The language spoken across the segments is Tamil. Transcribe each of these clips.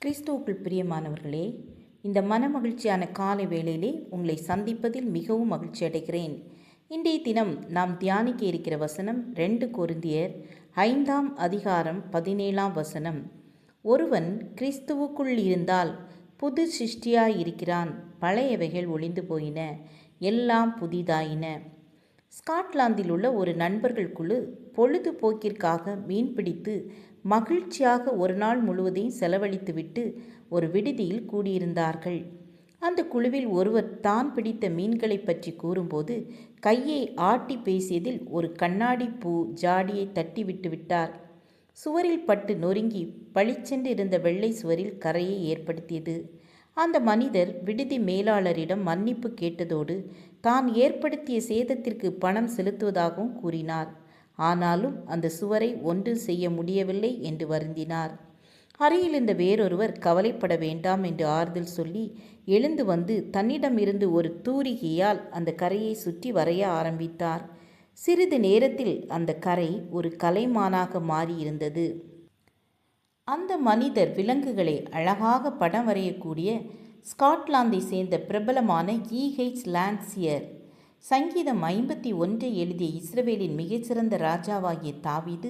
கிறிஸ்துவுக்குள் பிரியமானவர்களே, இந்த மனமகிழ்ச்சியான காலை வேளையிலே உங்களை சந்திப்பதில் மிகவும் மகிழ்ச்சி அடைகிறேன். இன்றைய தினம் நாம் தியானிக்க இருக்கிற வசனம் 2 கொரிந்தியர் 5ஆம் அதிகாரம் 17ஆம் வசனம். ஒருவன் கிறிஸ்துவுக்குள் இருந்தால் புது சிருஷ்டியாயிருக்கிறான், பழையவைகள் ஒழிந்து போயின, எல்லாம் புதிதாயின. ஸ்காட்லாந்தில் உள்ள ஒரு நண்பர்கள் குழு பொழுதுபோக்கிற்காக மீன்பிடித்து மகிழ்ச்சியாக ஒரு நாள் முழுவதையும் செலவழித்துவிட்டு ஒரு விடுதியில் கூடியிருந்தார்கள். அந்த குழுவில் ஒருவர் தான் பிடித்த மீன்களை பற்றி கூறும்போது கையை ஆட்டி பேசியதில் ஒரு கண்ணாடி பூ ஜாடியை தட்டி விட்டு விட்டார். சுவரில் பட்டு நொறுங்கி பளிச்சென்று இருந்த வெள்ளை சுவரில் கரையை ஏற்படுத்தியது. அந்த மனிதர் விடுதி மேலாளரிடம் மன்னிப்பு கேட்டதோடு தான் ஏற்படுத்திய சேதத்திற்கு பணம் செலுத்துவதாகவும் கூறினார். ஆனாலும் அந்த சுவரை ஒன்றும் செய்ய முடியவில்லை என்று வருந்தினார். அருகில் இருந்த வேறொருவர் கவலைப்பட வேண்டாம் என்று ஆறுதல் சொல்லி எழுந்து வந்து தன்னிடமிருந்து ஒரு தூரிகையால் அந்த கரையை சுற்றி வரைய ஆரம்பித்தார். சிறிது நேரத்தில் அந்த கரை ஒரு கலைமானாக மாறியிருந்தது. அந்த மனிதர் விலங்குகளை அழகாக படம் வரையக்கூடிய ஸ்காட்லாந்தை சேர்ந்த பிரபலமான E.H. லான்சியர். சங்கீதம் 51 எழுதிய இஸ்ரவேலின் மிகச்சிறந்த ராஜாவாகிய தாவீது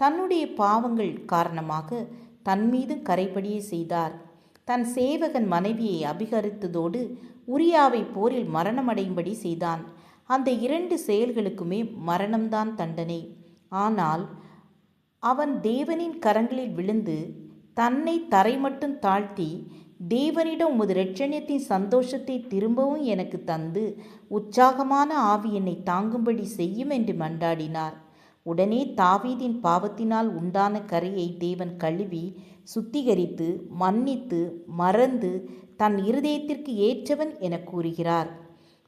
தன்னுடைய பாவங்கள் காரணமாக தன்மீது கரைபடிய செய்தார். தன் சேவகன் மனைவியை அபிகரித்ததோடு உரியாவை போரில் மரணமடையும்படி செய்தான். அந்த 2 செயல்களுக்குமே மரணம்தான் தண்டனை. ஆனால் அவன் தேவனின் கரங்களில் விழுந்து தன்னை தரை மட்டும் தாழ்த்தி, தேவனிடம் உமது இரட்சணியத்தின் சந்தோஷத்தை திரும்பவும் எனக்கு தந்து உற்சாகமான ஆவி என்னை தாங்கும்படி செய்யும் என்று மன்றாடினார். உடனே தாவீதின் பாவத்தினால் உண்டான கரையை தேவன் கழுவி சுத்திகரித்து மன்னித்து மறந்து தன் இருதயத்திற்கு ஏற்றவன் என கூறுகிறார்.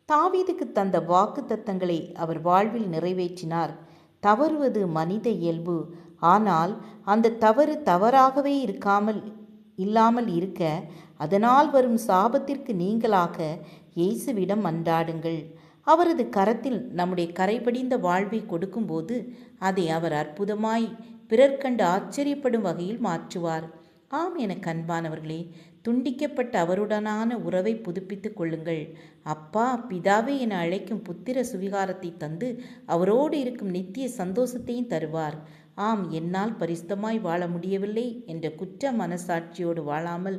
தாவீதுக்கு தந்த வாக்கு தத்தங்களை அவர் வாழ்வில் நிறைவேற்றினார். தவறுவது மனித இயல்பு. ஆனால் அந்த தவறு தவறாகவே இல்லாமல் இருக்க அதனால் வரும் சாபத்திற்கு நீங்களாக இயேசுவிடம் மன்றாடுங்கள். அவரது கரத்தில் நம்முடைய கரைபடிந்த வாழ்வை கொடுக்கும்போது அதை அவர் அற்புதமாய் பிறர் கண்டு ஆச்சரியப்படும் வகையில் மாற்றுவார். ஆம் என கண்பானவர்களே, துண்டிக்கப்பட்ட அவருடனான உறவை புதுப்பித்துக் கொள்ளுங்கள். அப்பா பிதாவே என அழைக்கும் புத்திர சுவிகாரத்தை தந்து அவரோடு இருக்கும் நித்திய சந்தோஷத்தையும் தருவார். ஆம், என்னால் பரிசுத்தமாய் வாழ முடியவில்லை என்ற குற்ற மனசாட்சியோடு வாழாமல்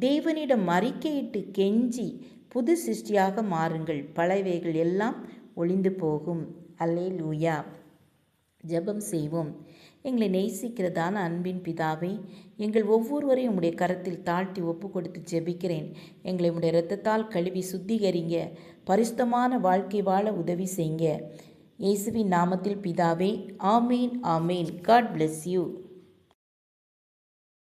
தேவனிடம் அறிக்கையிட்டு கெஞ்சி புது சிருஷ்டியாக மாறுங்கள். பழையவைகள் எல்லாம் ஒழிந்து போகும். அல்லேலூயா. ஜெபம் செய்வோம். எங்களை நேசிக்கிறதான அன்பின் பிதாவே, எங்கள் ஒவ்வொருவரையும் உம்முடைய கரத்தில் தாழ்த்தி ஒப்பு கொடுத்து ஜெபிக்கிறேன். எங்களை உம்முடைய இரத்தத்தால் கழுவி சுத்திகரிங்க. பரிசுத்தமான வாழ்க்கை வாழ உதவி செய்யுங்க. இயேசுவின் நாமத்தில் பிதாவே, ஆமீன் ஆமீன். God bless you.